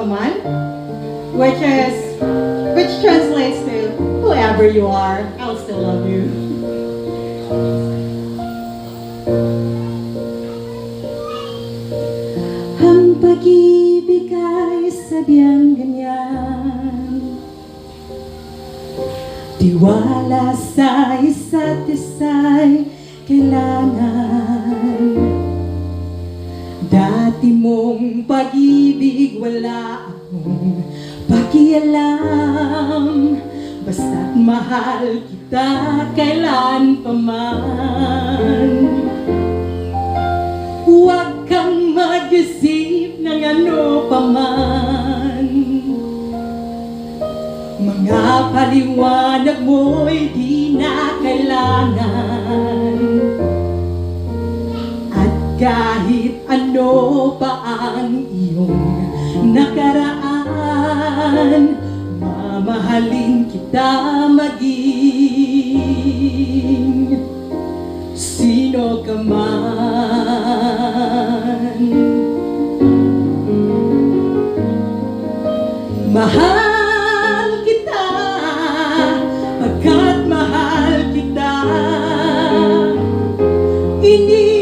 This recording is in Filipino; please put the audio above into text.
ka man, which translates to whoever you are, I'll still love you. Ang pag-ibig ay sadyang ganyan, tiwala sa isa't isa'y kailangan. Dati mong pag-ibig wala akong pakialam, basta't mahal kita kailan pa man. Huwag kang mag-isip ng ano pa man, mga paliwanag mo'y di na kailangan. At kahit ano pa ang iyong nakaraan, mamahalin kita maging sino ka man. Mahal kita pagkat mahal kita. Ini